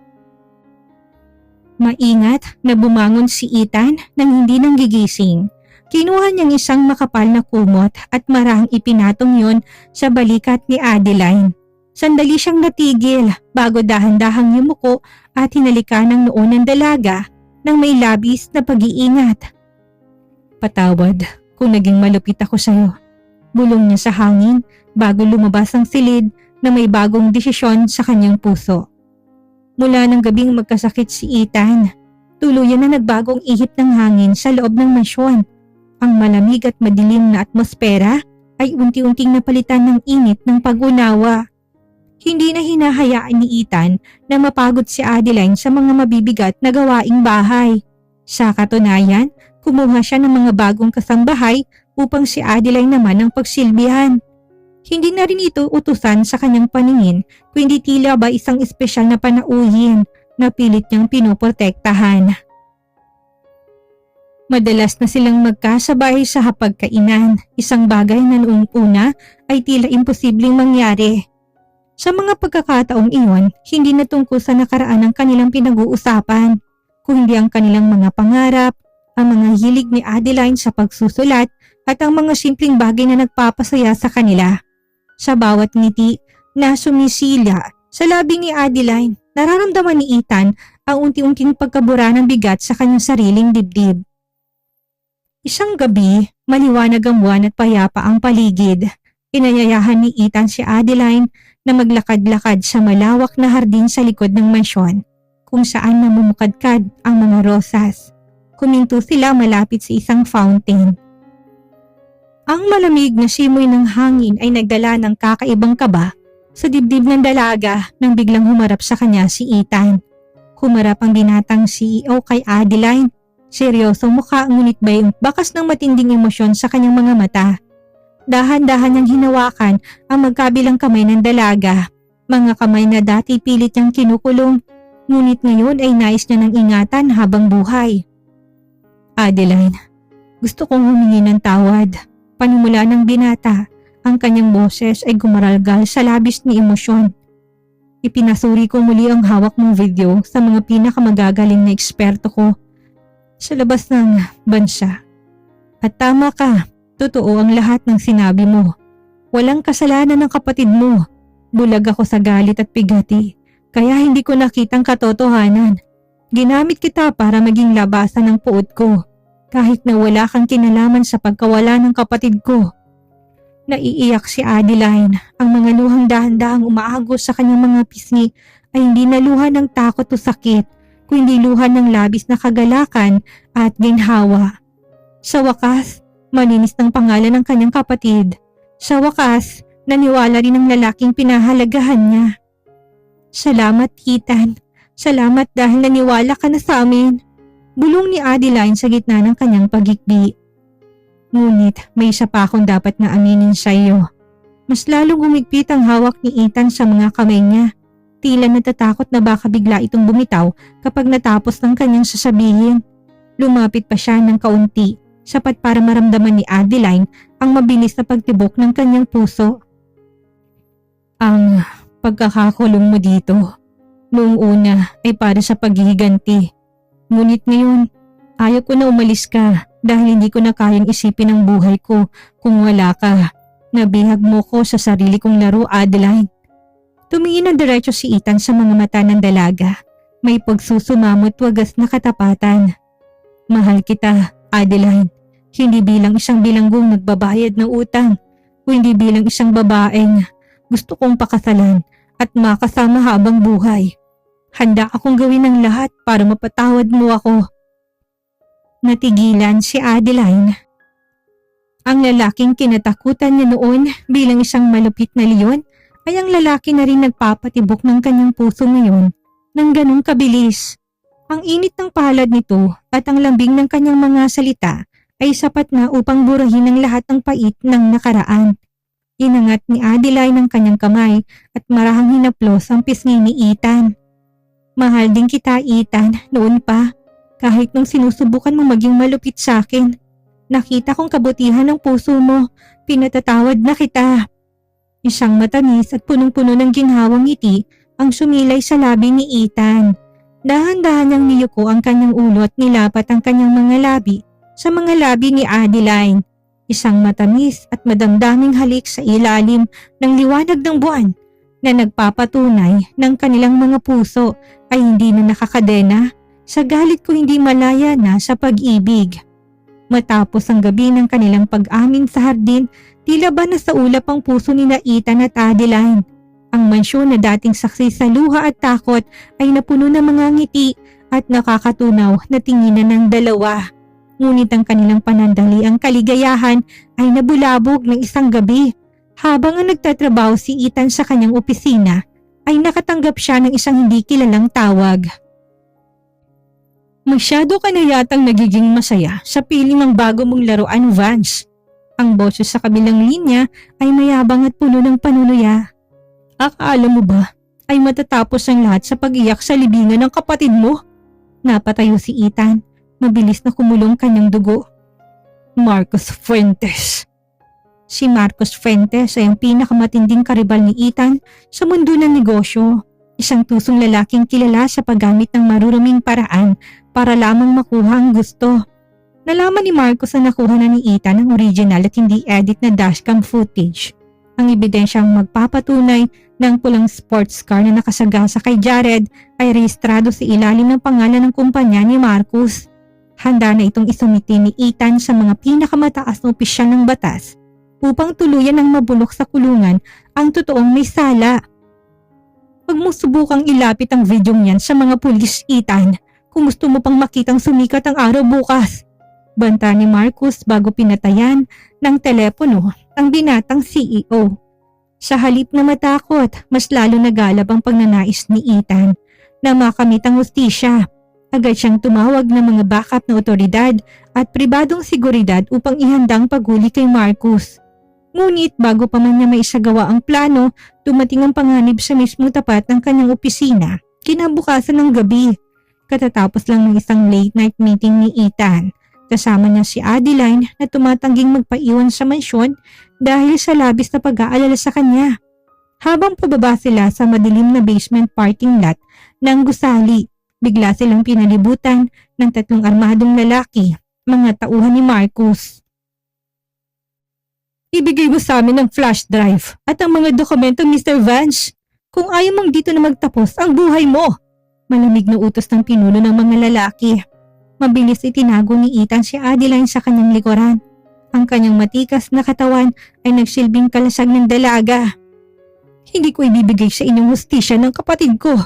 Maingat na bumangon si Ethan nang hindi nanggigising. Kinuha niyang isang makapal na kumot at marahang ipinatong yon sa balikat ni Adeline. Sandali siyang natigil bago dahan-dahang yumuko at hinalikan ng noo ng dalaga ng may labis na pag-iingat. Patawad kung naging malupit ako sa'yo. Bulong niya sa hangin bago lumabas ang silid na may bagong desisyon sa kanyang puso. Mula ng gabing magkasakit si Ethan, tuluyan na nagbagong ihip ng hangin sa loob ng mansyon. Ang malamig at madilim na atmosfera ay unti-unting napalitan ng init ng pag-unawa. Hindi na hinahayaan ni Ethan na mapagod si Adeline sa mga mabibigat na gawaing bahay. Sa katunayan, kumuha siya ng mga bagong kasambahay upang si Adeline naman ang pagsilbihan. Hindi na rin ito utusan sa kanyang paningin, kundi tila ba isang espesyal na panauhin na pilit niyang pinoprotektahan. Madalas na silang magkasabay sa hapagkainan, isang bagay na noong una ay tila imposibleng mangyari. Sa mga pagkakataong iyon, hindi na tungkol sa nakaraan ang kanilang pinag-uusapan, kundi ang kanilang mga pangarap, ang mga hilig ni Adeline sa pagsusulat at ang mga simpleng bagay na nagpapasaya sa kanila. Sa bawat ngiti na sumisila sa labi ni Adeline, nararamdaman ni Ethan ang unti-unting pagkabura ng bigat sa kanyang sariling dibdib. Isang gabi, maliwanag ang buwan at payapa ang paligid. Inayayahan ni Ethan si Adeline na maglakad-lakad sa malawak na hardin sa likod ng mansyon kung saan namumukadkad ang mga rosas. Kuminto sila malapit sa isang fountain. Ang malamig na simoy ng hangin ay nagdala ng kakaibang kaba sa dibdib ng dalaga nang biglang humarap sa kanya si Ethan. Humarap ang binatang CEO kay Adeline. Seryosong mukha ngunit may bakas ng matinding emosyon sa kanyang mga mata. Dahan-dahan niyang hinawakan ang magkabilang kamay ng dalaga. Mga kamay na dati pilit niyang kinukulong, ngunit ngayon ay nais niya ng ingatan habang buhay. Adeline, gusto kong humingi ng tawad. Panimula ng binata, ang kanyang boses ay gumaralgal sa labis ni emosyon. Ipinasuri ko muli ang hawak mong video sa mga pinakamagagaling na eksperto ko sa labas ng bansa. At tama ka, totoo ang lahat ng sinabi mo. Walang kasalanan ng kapatid mo. Bulag ako sa galit at bigati, kaya hindi ko nakitang katotohanan. Ginamit kita para maging labasan ng puot ko, kahit na wala kang kinalaman sa pagkawala ng kapatid ko. Naiiyak si Adeline. Ang mga luhang dahan-dahang umaagos sa kanyang mga pisngi ay hindi na luha ng takot o sakit, kundi luha ng labis na kagalakan at ginhawa. Sa wakas, malinis ng pangalan ng kanyang kapatid. Sa wakas, naniwala rin ang lalaking pinahalagahan niya. Salamat, Ethan. Salamat dahil naniwala ka na sa amin. Bulong ni Adeline sa gitna ng kanyang pagikbi. Ngunit may isa pa akong dapat na aminin sa iyo. Mas lalong humigpit ang hawak ni Ethan sa mga kamay niya. Tila natatakot na baka bigla itong bumitaw kapag natapos ng kanyang sasabihin. Lumapit pa siya ng kaunti, sapat para maramdaman ni Adeline ang mabilis na pagtibok ng kanyang puso. Ang pagkakakulong mo dito, noong una ay para sa paghihiganti. Ngunit ngayon, ayaw ko na umalis ka dahil hindi ko na kayang isipin ang buhay ko kung wala ka. Nabihag mo ko sa sarili kong laro, Adeline. Tumingin ng diretso si Ethan sa mga mata ng dalaga. May pagsusumamot wagas na katapatan. Mahal kita, Adeline. Hindi bilang isang bilanggong nagbabayad ng utang, kundi bilang isang babaeng gusto kong pakasalan at makasama habang buhay. Handa akong gawin ang lahat para mapatawad mo ako. Natigilan si Adeline. Ang lalaking kinatakutan niya noon bilang isang malupit na leon ay ang lalaki na rin nagpapatibok ng kanyang puso ngayon ng ganong kabilis. Ang init ng palad nito at ang lambing ng kanyang mga salita ay sapat na upang burahin ang lahat ng pait ng nakaraan. Inangat ni Adeline ang kanyang kamay at marahang hinaplos ang pisngi ni Ethan. Mahal din kita, Ethan, noon pa. Kahit nung sinusubukan mo maging malupit sa akin, nakita kong kabutihan ng puso mo, pinatatawad na kita. Isang matamis at punong-puno ng ginhawang ngiti ang sumilay sa labi ni Ethan. Dahan-dahan niyang niyuko ang kanyang ulo at nilapat ang kanyang mga labi sa mga labi ni Adeline. Isang matamis at madamdaming halik sa ilalim ng liwanag ng buwan na nagpapatunay ng kanilang mga puso ay hindi na nakakadena. Sa galit ko hindi malaya na sa pag-ibig. Matapos ang gabi ng kanilang pag-amin sa hardin, tila ba nasa ulap ang puso ni Ethan at Adeline. Ang mansyon na dating saksi sa luha at takot ay napuno ng mga ngiti at nakakatunaw na tinginan ng dalawa. Ngunit ang kanilang panandaliang kaligayahan ay nabulabog ng isang gabi. Habang ang nagtatrabaho si Ethan sa kanyang opisina, ay nakatanggap siya ng isang hindi kilalang tawag. Masyado ka na yatang nagiging masaya sa piling ng bago mong laruan, Vance. Ang boses sa kabilang linya ay mayabang at puno ng panunuya. Akala mo ba ay matatapos ang lahat sa pag-iyak sa libingan ng kapatid mo? Napatayo si Ethan, mabilis na kumulong kanyang dugo. Marcos Fuentes. Si Marcos Fuentes ay ang pinakamatinding karibal ni Ethan sa mundo ng negosyo. Isang tusong lalaking kilala sa paggamit ng maruruming paraan para lamang makuha ang gusto. Nalaman ni Marcos na nakuha na ni Ethan ang original at hindi edit na dashcam footage. Ang ebidensyang magpapatunay ng pulang sports car na nakasagasa kay Jared ay rehistrado sa ilalim ng pangalan ng kumpanya ni Marcos. Handa na itong isumiti ni Ethan sa mga pinakamataas na opisyal ng batas upang tuluyan ng mabulok sa kulungan ang totoong may sala. Huwag mo subukang ilapit ang video niyan sa mga pulis, Ethan, kung gusto mo pang makitang sumikat ang araw bukas. Banta ni Marcos bago pinatayan ng telepono ang binatang CEO. Sa halip na matakot, mas lalo nagalab ang pagnanais ni Ethan na makamit ang hustisya. Agad siyang tumawag ng mga backup na otoridad at pribadong seguridad upang ihandang paghuli kay Marcos. Ngunit bago pa man niya maisagawa ang plano, dumating ang panganib sa mismong tapat ng kanyang opisina kinabukasan ng gabi. Katatapos lang ng isang late night meeting ni Ethan, kasama niya si Adeline na tumatangging magpaiwan sa mansyon dahil sa labis na pag-aalala sa kanya. Habang pababa sila sa madilim na basement parking lot ng gusali, bigla silang pinalibutan ng 3 armadong lalaki, mga tauhan ni Marcos. Ibigay mo sa amin ang flash drive at ang mga dokumento, Mr. Vance. Kung ayaw mong dito na magtapos ang buhay mo. Malamig na utos ng pinuno ng mga lalaki. Mabilis itinago ni Ethan si Adeline sa kanyang likuran. Ang kanyang matikas na katawan ay nagsilbing kalasag ng dalaga. Hindi ko ibibigay sa inyong hustisya ng kapatid ko.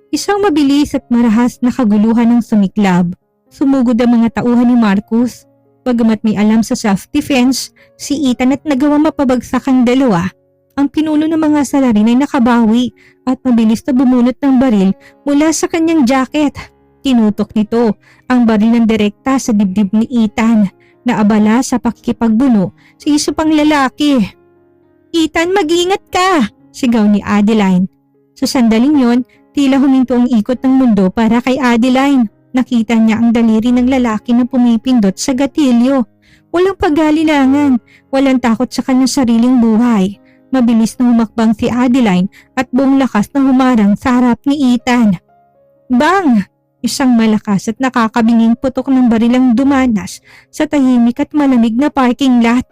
Isang mabilis at marahas na kaguluhan ng sumiklab. Sumugod ang mga tauhan ni Marcus. Bagamat may alam sa self-defense, si Ethan at nagawa mapabagsak ang dalawa. Ang pinuno ng mga salarin ay nakabawi at mabilis na bumunot ng baril mula sa kanyang jacket. Tinutok nito ang baril ng direkta sa dibdib ni Ethan na abala sa pakikipagbuno sa isa pang lalaki. Ethan, mag-ingat ka! Sigaw ni Adeline. Sa sandaling yon, tila huminto ang ikot ng mundo para kay Adeline. Nakita niya ang daliri ng lalaki na pumipindot sa gatilyo. Walang pag-alilangan, walang takot sa kanyang sariling buhay. Mabilis na humakbang si Adeline at buong lakas na humarang sa harap ni Ethan. Bang! Isang malakas at nakakabinging putok ng barilang dumanas sa tahimik at malamig na parking lot.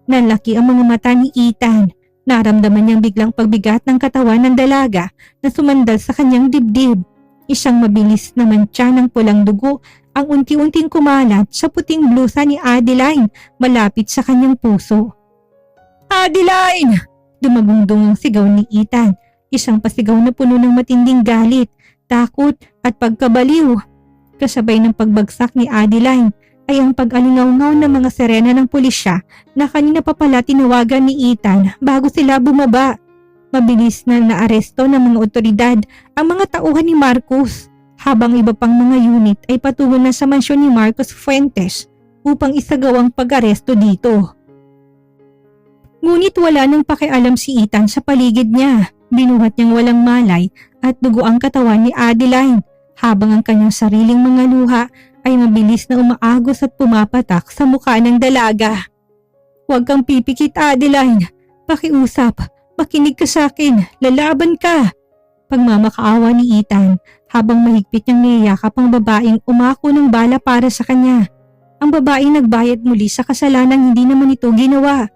Nalaki ang mga mata ni Ethan. Naramdaman niyang biglang pagbigat ng katawan ng dalaga na sumandal sa kanyang dibdib. Isang mabilis na mantsa ng pulang dugo ang unti-unting kumalat sa puting blusa ni Adeline malapit sa kanyang puso. Adeline! Dumagundong ang sigaw ni Ethan, isang pasigaw na puno ng matinding galit, takot at pagkabaliw. Kasabay ng pagbagsak ni Adeline ay ang pag-alingaw-ngaw ng mga sirena ng pulisya na kanina pa pala tinawagan ni Ethan bago sila bumaba. Mabilis na naaresto ng mga otoridad ang mga tauhan ni Marcus, habang iba pang mga unit ay patungo na sa mansyon ni Marcos Fuentes upang isagawang pag-aresto dito. Ngunit wala nang pakialam si Ethan sa paligid niya. Binuhat niyang walang malay at dugo ang katawan ni Adeline, habang ang kanyang sariling mga luha ay mabilis na umaagos at pumapatak sa mukha ng dalaga. Huwag kang pipikit, Adeline. Pakiusap. Makinig ka sa akin. Lalaban ka. Pagmamakaawa ni Ethan habang mahigpit niyang niyayakap ang babaeng umako ng bala para sa kanya. Ang babaeng nagbayad muli sa kasalanang hindi naman ito ginawa.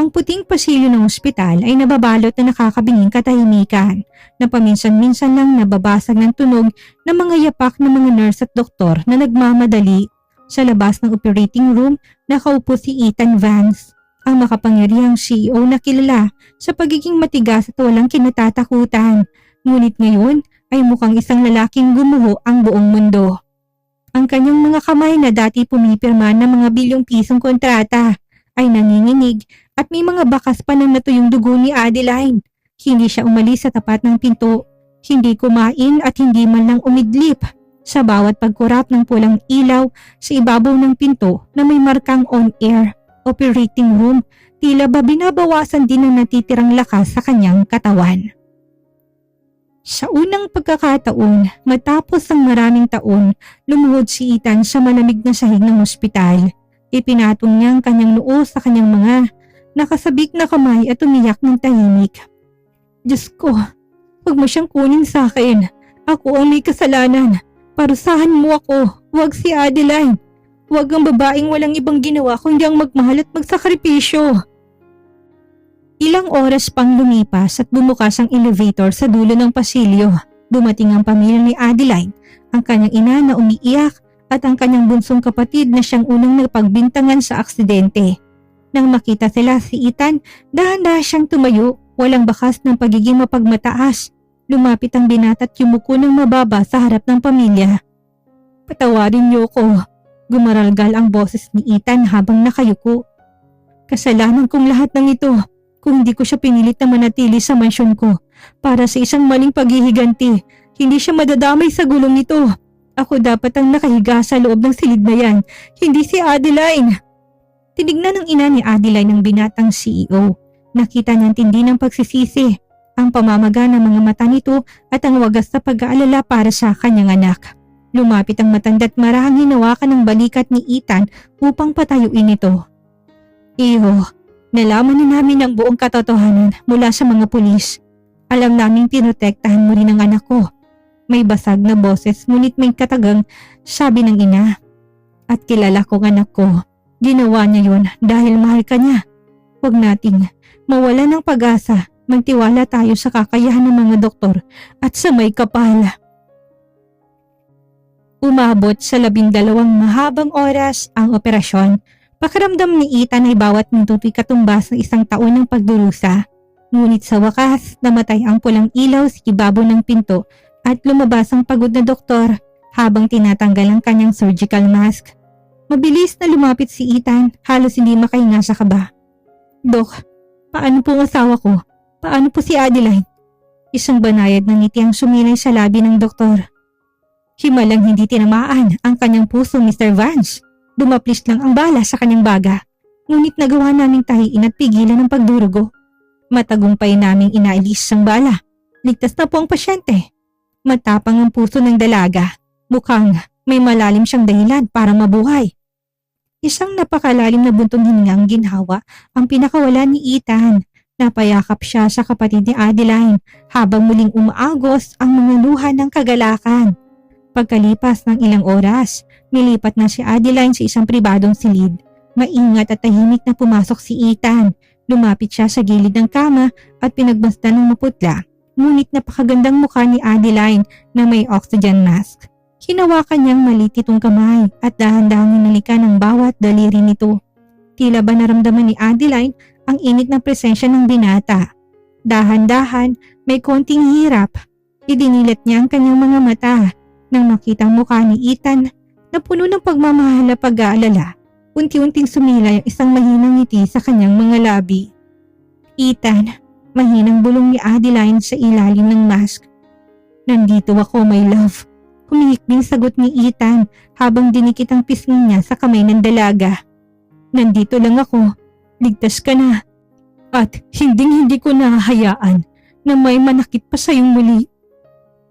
Ang puting pasilyo ng ospital ay nababalot na nakakabinging katahimikan na paminsan-minsan lang nababasag ng tunog ng mga yapak ng mga nurse at doktor na nagmamadali. Sa labas ng operating room, nakaupo si Ethan Vance, ang makapangyarihang CEO na kilala sa pagiging matigas at walang kinatatakutan. Ngunit ngayon ay mukhang isang lalaking gumuho ang buong mundo. Ang kanyang mga kamay na dati pumipirma ng mga bilyong pisong kontrata ay nanginginig at may mga bakas pa ng natuyong dugo ni Adeline. Hindi siya umalis sa tapat ng pinto, hindi kumain at hindi man lang umidlip. Sa bawat pagkurap ng pulang ilaw sa ibabaw ng pinto na may markang on-air, operating room, tila ba binabawasan din ang natitirang lakas sa kanyang katawan. Sa unang pagkakataon, matapos ang maraming taon, lumuhod si Ethan sa malamig na sahig ng ospital. Ipinatong niya ang kanyang noo sa kanyang mga nakasabik na kamay at umiyak ng tahimik. Diyos ko, huwag mo siyang kunin sa akin. Ako ang may kasalanan. Parusahan mo ako, huwag si Adeline. Huwag ang babaeng walang ibang ginawa kundi ang magmahal at magsakripisyo. Ilang oras pang lumipas at bumukas ang elevator sa dulo ng pasilyo. Dumating ang pamilya ni Adeline, ang kanyang ina na umiiyak at ang kanyang bunsong kapatid na siyang unang napagbintangan sa aksidente. Nang makita sila si Ethan, dahan-dahan siyang tumayo, walang bakas ng pagiging mapagmataas. Lumapit ang binata at yumuko ng mababa sa harap ng pamilya. Patawarin niyo ko. Gumaralgal ang boses ni Ethan habang nakayuko. Kasalanan kong lahat ng ito kung hindi ko siya pinilit na manatili sa mansyon ko para sa isang maling paghihiganti. Hindi siya madadamay sa gulong ito. Ako dapat ang nakahiga sa loob ng silid na yan, hindi si Adeline. Tinignan ng ina ni Adeline ng binatang CEO. Nakita niyang tindi ng pagsisisi, ang pamamaga ng mga mata nito at ang wagas na pag-aalala para sa kanyang anak. Lumapit ang matanda't marahang hinawakan ng balikat ni Ethan upang patayuin ito. Iho, nalaman na namin ang buong katotohanan mula sa mga pulis. Alam naming pinotektahan mo rin ang anak ko. May basag na boses ngunit may katagang sabi ng ina. At kilala kong anak ko. Ginawa niya yun dahil mahal ka niya. Huwag nating mawala ng pag-asa. Magtiwala tayo sa kakayahan ng mga doktor at sa may kapal. Umabot sa 12 mahabang oras ang operasyon. Pakiramdam ni Ethan ay bawat minuto'y katumbas ng isang taon ng pagdurusa. Ngunit sa wakas, namatay ang pulang ilaw sa ibabaw ng pinto at lumabas ang pagod na doktor habang tinatanggal ang kanyang surgical mask. Mabilis na lumapit si Ethan, halos hindi makahinga sa kaba. "Dok, paano po ang asawa ko? Paano po si Adeline?" Isang banayad na ngiti ang sumilay sa labi ng doktor. Himalang hindi tinamaan ang kanyang puso, Mr. Vance. Dumaplis lang ang bala sa kanyang baga. Ngunit nagawa naming tahiin at pigilan ang pagdurugo. Matagumpay naming inaalis ang bala. Ligtas na po ang pasyente. Matapang ang puso ng dalaga. Mukhang may malalim siyang dahilan para mabuhay. Isang napakalalim na buntong hiningang ginhawa ang pinakawala ni Ethan. Napayakap siya sa kapatid ni Adeline habang muling umaagos ang mga luha ng kagalakan. Pagkalipas ng ilang oras, nilipat na si Adeline sa isang pribadong silid. Maingat at tahimik na pumasok si Ethan. Lumapit siya sa gilid ng kama at pinagmasdan ng maputla. Ngunit napakagandang mukha ni Adeline na may oxygen mask. Hinawakan niyang maliit itong kamay at dahan-dahang hinalikan ng bawat daliri nito. Tila ba naramdaman ni Adeline ang init na presensya ng binata. Dahan-dahan, may konting hirap. Idinilat niya ang kanyang mga mata nang makita ang mukha ni Ethan na puno ng pagmamahal at pag-aalala. Unti-unting sumilay ang isang mahinang ngiti sa kanyang mga labi. "Ethan," mahinang bulong ni Adeline sa ilalim ng mask. "Nandito ako, my love." Humihikbing sagot ni Ethan habang dinikit ang pisngi niya sa kamay ng dalaga. "Nandito lang ako. Ligtas ka na. At hinding-hindi ko nahahayaan na may manakit pa sa iyong muli."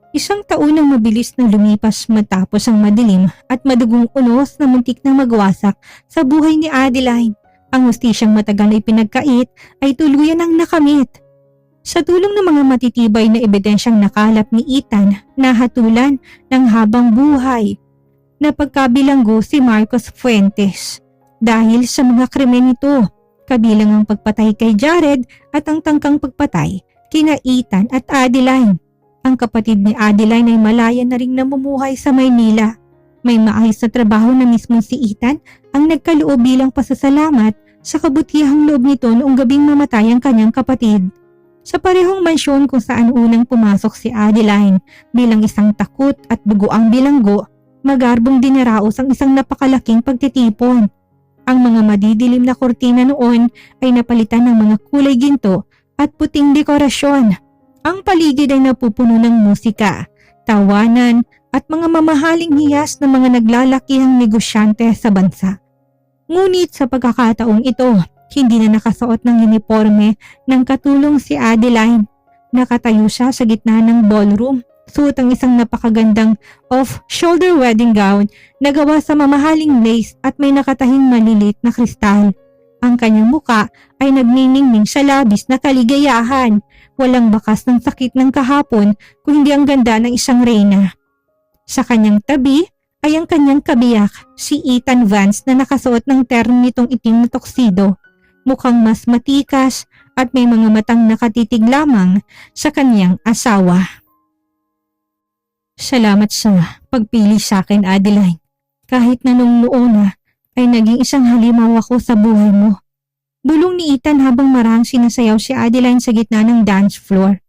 Isang taon ang mabilis na lumipas matapos ang madilim at madugong unos na muntik na magwasak sa buhay ni Adeline. Ang hustisyang matagal na ipinagkait ay tuluyan ang nakamit. Sa tulong ng mga matitibay na ebidensyang nakalap ni Ethan, nahatulan ng habang buhay. Napagkabilanggo si Marcos Fuentes dahil sa mga krimen nito, kabilang ang pagpatay kay Jared at ang tangkang pagpatay kina Ethan at Adeline. Ang kapatid ni Adeline ay malaya na ring namumuhay sa Maynila. May maayos na trabaho na mismo si Ethan ang nagkaloob bilang pasasalamat sa kabutihang loob nito noong gabing mamatay ang kanyang kapatid. Sa parehong mansyon kung saan unang pumasok si Adeline bilang isang takot at dugoang bilanggo, magarbong dinaraos ang isang napakalaking pagtitipon. Ang mga madidilim na kortina noon ay napalitan ng mga kulay ginto at puting dekorasyon. Ang paligid ay napupuno ng musika, tawanan at mga mamahaling hiyas ng mga naglalakihang negosyante sa bansa. Ngunit sa pagkakataong ito, hindi na nakasuot ng uniforme ng katulong si Adeline. Nakatayo siya sa gitna ng ballroom, suot ang isang napakagandang off-shoulder wedding gown na gawa sa mamahaling lace at may nakatahing malilit na kristal. Ang kanyang muka ay nagniningning sa labis na kaligayahan. Walang bakas ng sakit ng kahapon kung hindi ang ganda ng isang reyna. Sa kanyang tabi ay ang kanyang kabiyak, si Ethan Vance na nakasuot ng terno nitong itim na tuxedo. Mukhang mas matikas at may mga matang nakatitig lamang sa kanyang asawa. "Salamat sa pagpili sa akin, Adeline. Kahit na nung noon ay naging isang halimaw ako sa buhay mo." Bulong ni Ethan habang marahang sinasayaw si Adeline sa gitna ng dance floor.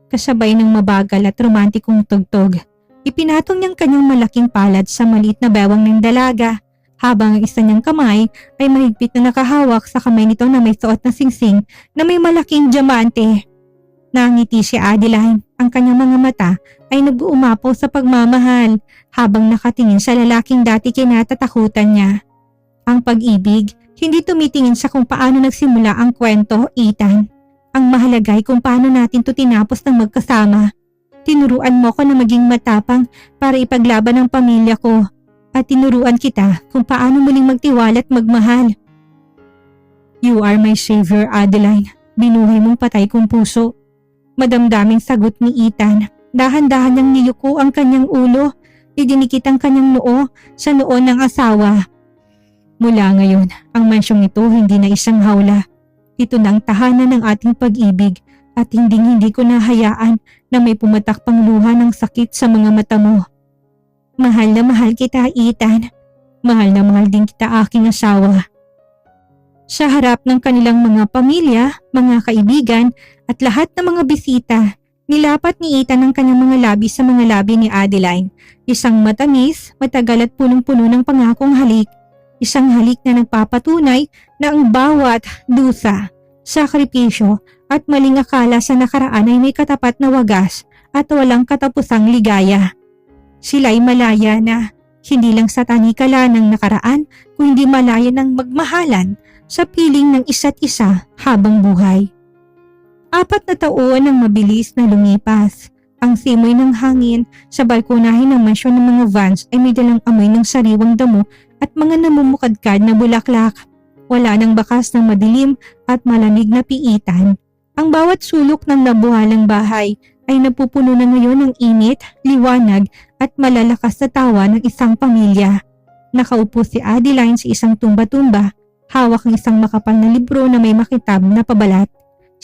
Kasabay ng mabagal at romantikong tugtog, ipinatong niyang kanyang malaking palad sa maliit na bewang ng dalaga. Habang ang isa niyang kamay ay mahigpit na nakahawak sa kamay nito na may suot na singsing na may malaking diamante. Nangiti si Adeline, ang kanyang mga mata ay nag-uumapaw sa pagmamahal habang nakatingin sa lalaking dati kinatatakutan niya. Ang pag-ibig, hindi tumitingin sa kung paano nagsimula ang kwento, Ethan. Ang mahalaga ay kung paano natin to tinapos ng magkasama. Tinuruan mo ko na maging matapang para ipaglaban ang pamilya ko. At tinuruan kita kung paano muling magtiwala at magmahal. You are my savior, Adeline. Binuhay mong patay kong puso. Madamdaming sagot ni Ethan. Dahan-dahan niyang niyuko ang kanyang ulo. Idinikit ang kanyang noo sa noo ng asawa. Mula ngayon, ang mansyong ito hindi na isang hawla. Ito na ang tahanan ng ating pag-ibig at hindi ko nahayaan na may pumatak pang luha ng sakit sa mga mata mo. Mahal na mahal kita, Ethan. Mahal na mahal din kita, aking asawa. Sa harap ng kanilang mga pamilya, mga kaibigan at lahat ng mga bisita, nilapat ni Ethan ang kanyang mga labi sa mga labi ni Adeline. Isang matamis, matagal at punong-puno ng pangakong halik. Isang halik na nagpapatunay na ang bawat dusa, sakripisyo at maling akala sa nakaraan ay may katapat na wagas at walang katapusang ligaya. Sila'y malaya na, hindi lang sa tanikala ng nakaraan, kundi malaya ng magmahalan sa piling ng isa't isa habang buhay. 4 na taon ang mabilis na lumipas. Ang simoy ng hangin sa balkonahe ng mansyon ng mga Vance ay may dalang amoy ng sariwang damo at mga namumukadkad na bulaklak. Wala nang bakas ng madilim at malamig na piitan. Ang bawat sulok ng nabuhalang bahay ay napupuno na ngayon ng init, liwanag at malalakas na tawa ng isang pamilya. Nakaupo si Adeline sa isang tumba-tumba, hawak ng isang makapal na libro na may makitab na pabalat.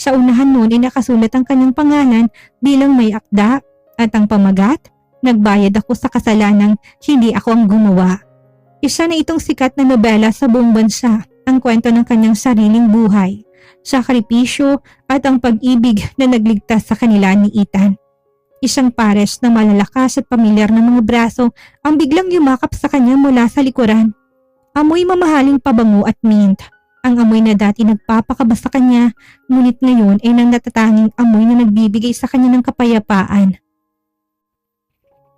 Sa unahan noon ay nakasulat ang kanyang pangalan bilang may akda at ang pamagat, "Nagbayad ako sa kasalanang hindi ako ang gumawa." Isa na itong sikat na nobela sa buong bansa, ang kwento ng kanyang sariling buhay, sakripisyo at ang pag-ibig na nagligtas sa kanila ni Ethan. Isang pares na malalakas at pamilyar na mga braso ang biglang yumakap sa kanya mula sa likuran. Amoy mamahaling pabango at mint. Ang amoy na dati nagpapakaba sa kanya, ngunit ngayon ay nang natatanging amoy na nagbibigay sa kanya ng kapayapaan.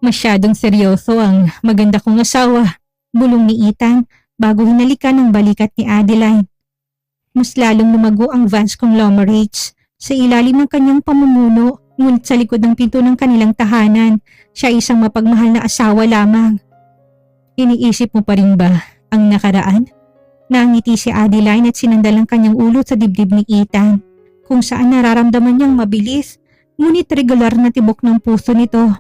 Masyadong seryoso ang maganda kong asawa, bulong ni Ethan bago hinalikan ang balikat ni Adeline. Mas lalong lumago ang Vance conglomerates sa ilalim ng kanyang pamumuno, ngunit sa likod ng pinto ng kanilang tahanan, siya isang mapagmahal na asawa lamang. Iniisip mo pa rin ba ang nakaraan? Nangiti si Adeline at sinandal ang kanyang ulo sa dibdib ni Ethan, kung saan nararamdaman niyang mabilis, ngunit regular na tibok ng puso nito.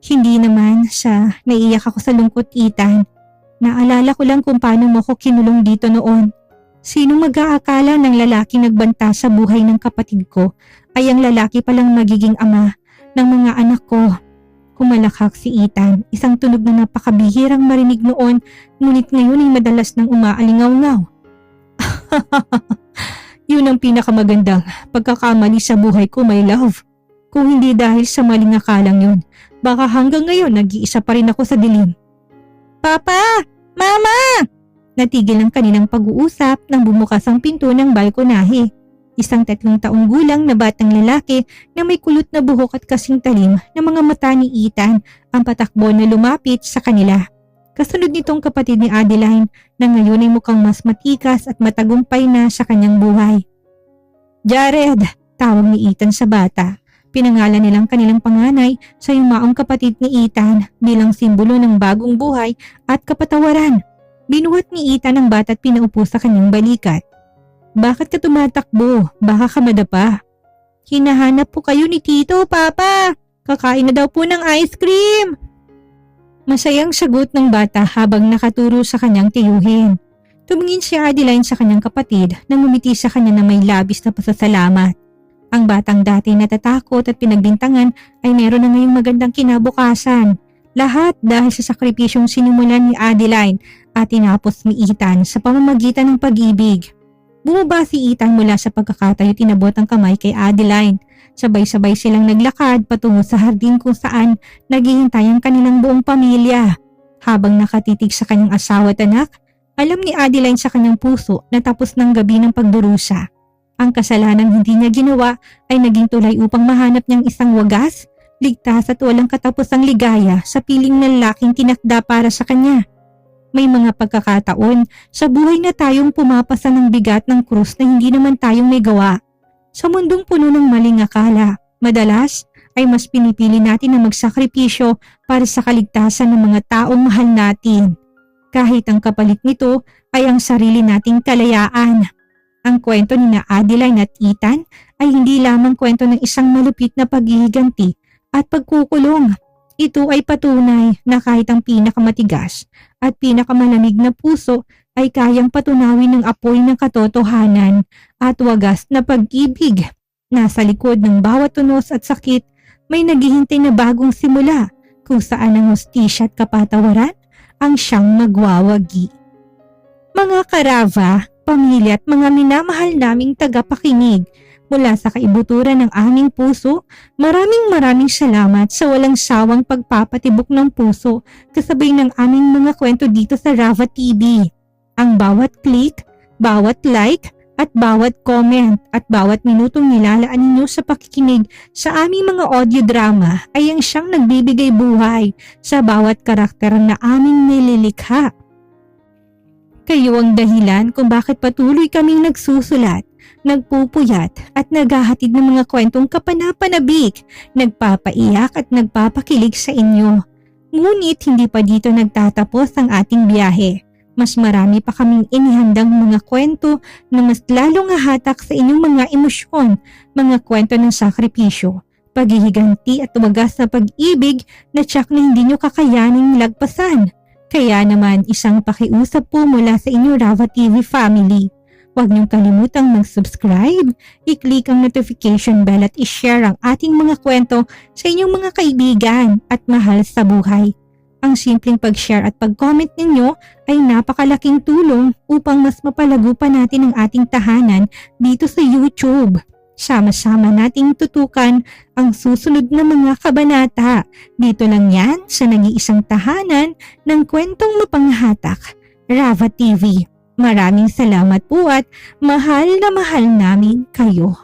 Hindi naman sa naiiyak ako sa lungkot, Ethan. Naalala ko lang kung paano mo ko kinulong dito noon. Sinong mag-aakala ng lalaking nagbanta sa buhay ng kapatid ko ay ang lalaki palang magiging ama ng mga anak ko. Kumalakhak si Ethan, isang tunog na napakabihirang marinig noon, ngunit ngayon ay madalas nang umaalingaw-ngaw. Yun ang pinakamagandang pagkakamali sa buhay ko, my love. Kung hindi dahil sa maling akalang yun, baka hanggang ngayon nag-iisa pa rin ako sa dilim. Papa! Mama! Natigil ang kanilang pag-uusap nang bumukas ang pinto ng balkonahe. Isang 3 taong gulang na batang lalaki na may kulot na buhok at kasing talim na mga mata ni Ethan ang patakbo na lumapit sa kanila. Kasunod nitong kapatid ni Adeline na ngayon ay mukhang mas matikas at matagumpay na sa kanyang buhay. Jared! Tawag ni Ethan sa bata. Pinangalan nilang kanilang panganay sa yumaong kapatid ni Ethan bilang simbolo ng bagong buhay at kapatawaran. Binuhat ni Ethan ang bata at pinaupo sa kanyang balikat. Bakit ka tumatakbo? Baka ka madapa. Hinahanap po kayo ni Tito, Papa. Kakain na daw po ng ice cream. Masayang sagot ng bata habang nakaturo sa kanyang tiyuhin. Tumingin si Adeline sa kanyang kapatid nang ngumiti sa kanya na may labis na pasasalamat. Ang batang dati natatakot at pinagbintangan ay meron na ngayong magandang kinabukasan. Lahat dahil sa sakripisyong sinimulan ni Adeline at tinapos ni Ethan sa pamamagitan ng pag-ibig. Bumaba si Ethan mula sa pagkakatayo, tinabot ang kamay kay Adeline. Sabay-sabay silang naglakad patungo sa hardin kung saan naghihintay ang kanilang buong pamilya. Habang nakatitig sa kanyang asawa at anak, alam ni Adeline sa kanyang puso na tapos ng gabi ng pagdurusa. Ang kasalanang hindi niya ginawa ay naging tulay upang mahanap niyang isang wagas, ligtas at walang katapusang ligaya sa piling ng lalaking tinakda para sa kanya. May mga pagkakataon sa buhay na tayong pumapasa ng bigat ng krus na hindi naman tayong may gawa. Sa mundong puno ng maling akala, madalas ay mas pinipili natin na magsakripisyo para sa kaligtasan ng mga taong mahal natin. Kahit ang kapalit nito ay ang sarili nating kalayaan. Ang kwento ni Adeline at Ethan ay hindi lamang kwento ng isang malupit na paghihiganti at pagkukulong. Ito ay patunay na kahit ang pinakamatigas at pinakamalamig na puso ay kayang patunawin ng apoy ng katotohanan at wagas na pag-ibig. Nasa likod ng bawat tunos at sakit may naghihintay na bagong simula kung saan ang hustisya at kapatawaran ang siyang magwawagi. Mga karava, pamilya at mga minamahal naming tagapakinig, mula sa kaibuturan ng aming puso, maraming salamat sa walang sawang pagpapatibok ng puso kasabay ng aming mga kwento dito sa Rava TV. Ang bawat click, bawat like, at bawat comment at bawat minutong nilalaan ninyo sa pakikinig sa aming mga audio drama ay ang siyang nagbibigay buhay sa bawat karakter na aming nililikha. Kayo ang dahilan kung bakit patuloy kaming nagsusulat, nagpupuyat at naghahatid ng mga kwentong kapanapanabik, nagpapaiyak at nagpapakilig sa inyo. Ngunit hindi pa dito nagtatapos ang ating biyahe. Mas marami pa kaming inihandang mga kwento na mas lalong hahatak sa inyong mga emosyon, mga kwento ng sakripisyo, paghihiganti at wagas na pag-ibig na tiyak na hindi nyo kakayaning lagpasan. Kaya naman isang pakiusap po mula sa inyong Rava TV family. Huwag niyong kalimutang mag-subscribe, i-click ang notification bell at i-share ang ating mga kwento sa inyong mga kaibigan at mahal sa buhay. Ang simpleng pag-share at pag-comment ninyo ay napakalaking tulong upang mas mapalago pa natin ang ating tahanan dito sa YouTube. Sama-sama nating tutukan ang susunod na mga kabanata. Dito lang yan sa nag-iisang tahanan ng kwentong mapanghatak, Rava TV. Maraming salamat po at mahal na mahal namin kayo.